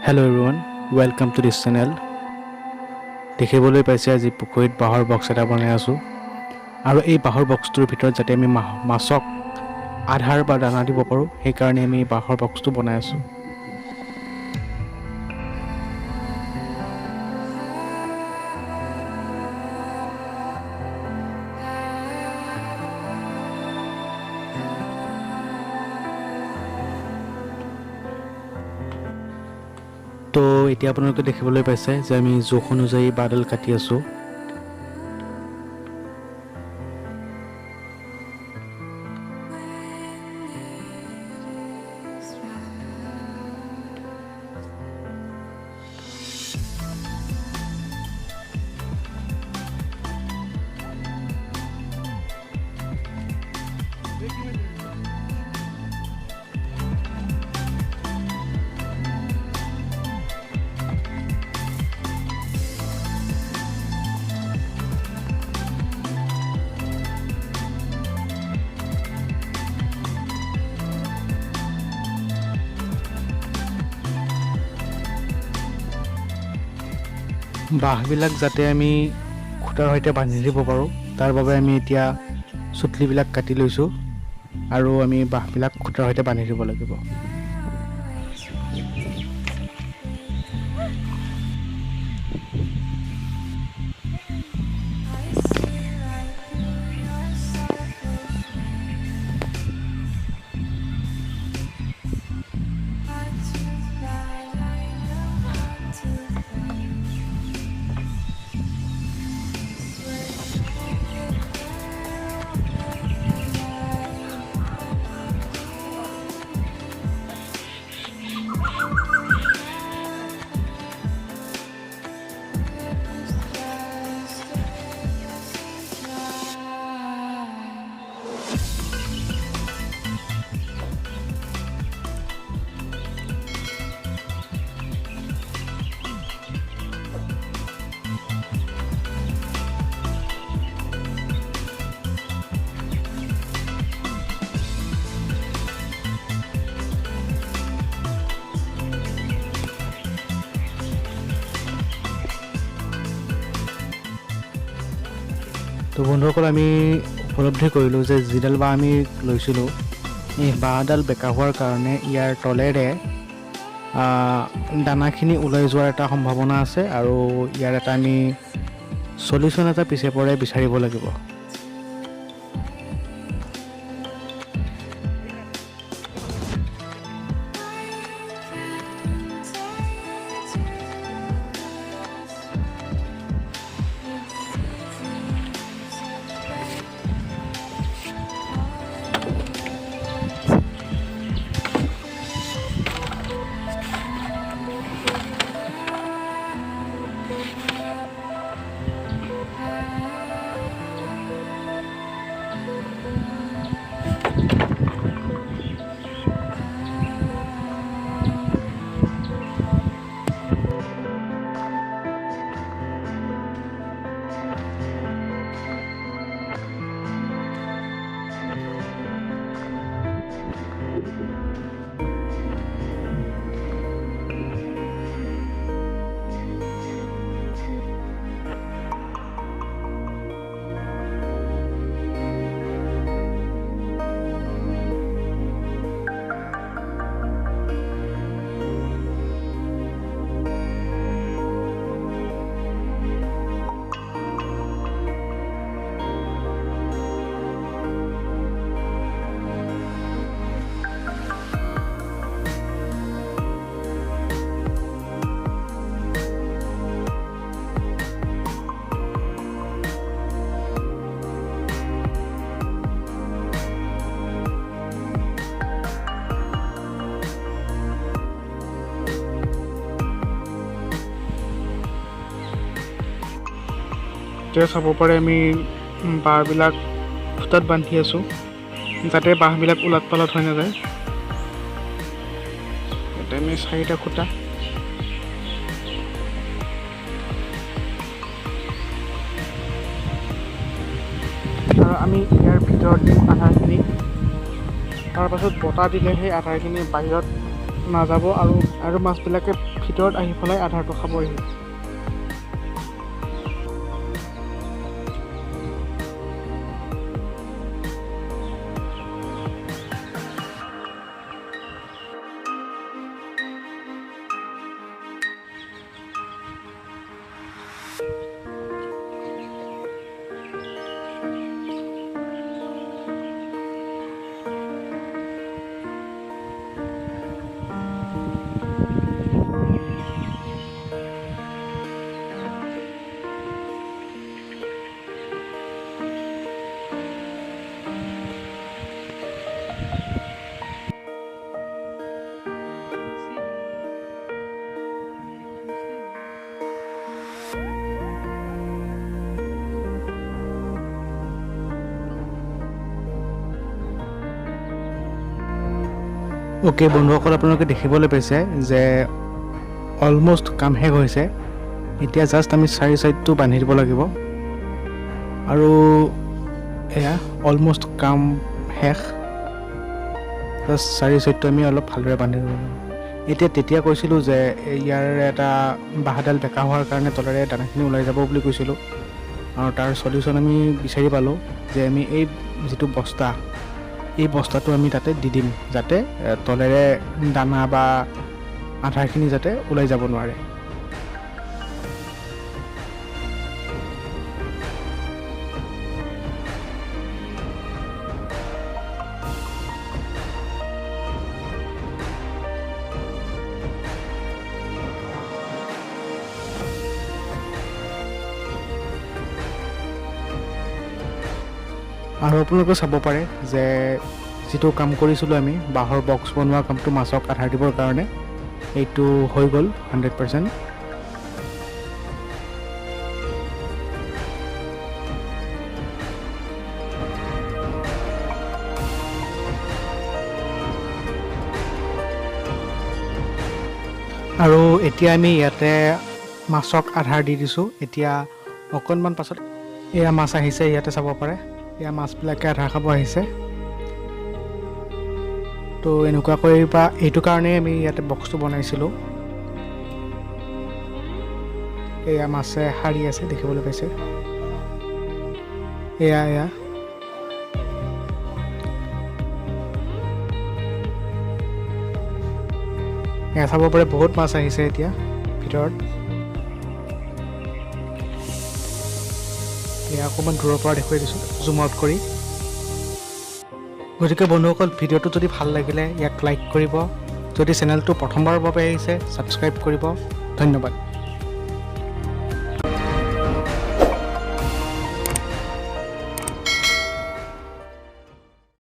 Hello everyone, welcome to this channel. দেখিবলৈ পাইছে আজি পুখুৰীত বাঁহৰ বক্স এটা বনাই আছো আৰু এই বাঁহৰ বক্সটোৰ ভিতৰত যাতে আমি মাছক আধাৰ বা দানা দিব পাৰো সেই কাৰণে আমি বাঁহৰ বক্সটো বনাই আছো। তো এতিয়া আপোনালোকে দেখিবলৈ পাইছে যে আমি জোখ অনুযায়ী বাঁহডাল কাটি আছো। বাঁহবিলাক যাতে আমি খুঁটাৰ সৈতে বান্ধি দিব পাৰোঁ তাৰ বাবে আমি এতিয়া চুটলিবিলাক কাটি লৈছোঁ আৰু আমি বাঁহবিলাক খুঁটাৰ সৈতে বান্ধি দিব লাগিব। তো বন্ধুসকল আমি উপলব্ধি কৰিলোঁ যে যিডাল বাঁহ আমি লৈছিলোঁ এই বাঁহডাল বেকা হোৱাৰ কাৰণে ইয়াৰ তলেৰে দানাখিনি ওলাই যোৱাৰ এটা সম্ভাৱনা আছে আৰু ইয়াৰ এটা আমি সলিউশ্যন এটা পিছে পৰে বিচাৰিব লাগিব। এতিয়া চাব পাৰে আমি বাঁহবিলাক খুঁটাত বান্ধি আছোঁ যাতে বাঁহবিলাক ওলাট পালাট হৈ নাযায়। ইয়াতে আমি 4টা খুঁটা আৰু আমি ইয়াৰ ভিতৰত দিম আধাৰখিনি, তাৰপাছত বতাহ দিলে সেই আধাৰখিনি বাহিৰত নাযাব আৰু মাছবিলাকে ভিতৰত আহি পেলাই আধাৰটো খাবহি। ওকে বন্ধুসকল, আপোনালোকে দেখিবলৈ পাইছে যে অলমষ্ট কাম শেষ হৈছে। এতিয়া জাষ্ট আমি 4 চাইডটো বান্ধি দিব লাগিব আৰু এয়া অলমষ্ট কাম শেষ। জাষ্ট 4 চাইডটো আমি অলপ ভালদৰে বান্ধি দিব লাগিব। তেতিয়া কৈছিলোঁ যে ইয়াৰ এটা বাঁহডাল বেকা হোৱাৰ কাৰণে তলেৰে দানাখিনি ওলাই যাব বুলি কৈছিলোঁ, আৰু তাৰ চলিউশ্যন আমি বিচাৰি পালোঁ যে আমি এই যিটো বস্তা, এই বস্তাটো আমি তাতে দি দিম যাতে তলেৰে দানা বা আধাৰখিনি যাতে ওলাই যাব নোৱাৰে। আৰু আপোনালোকে চাব পাৰে যে যিটো কাম কৰিছিলোঁ আমি বাঁহৰ বক্স বনোৱা কামটো মাছক আধাৰ দিবৰ কাৰণে, এইটো হৈ গ'ল 100%। আৰু এতিয়া আমি ইয়াতে মাছক আধাৰ দি দিছোঁ। এতিয়া অকণমান পাছত এয়া মাছ আহিছে, ইয়াতে চাব পাৰে এয়া মাছবিলাকে আধাৰ খাব আহিছে। তো এনেকুৱাকৈ বা এইটো কাৰণেই আমি ইয়াতে বক্সটো বনাইছিলোঁ। এয়া মাছে সাৰি আছে, দেখিবলৈ পাইছে। এয়া চাব পাৰে বহুত মাছ আহিছে এতিয়া ভিতৰত। এয়া অকণমান দূৰৰ পৰা দেখুৱাই দিছোঁ জুম আউট কৰি। গতিকে বন্ধুসকল, ভিডিঅ'টো যদি ভাল লাগিলে ইয়াক লাইক কৰিব, যদি চেনেলটো প্ৰথমবাৰৰ বাবে আহিছে ছাবস্ক্ৰাইব কৰিব। ধন্যবাদ।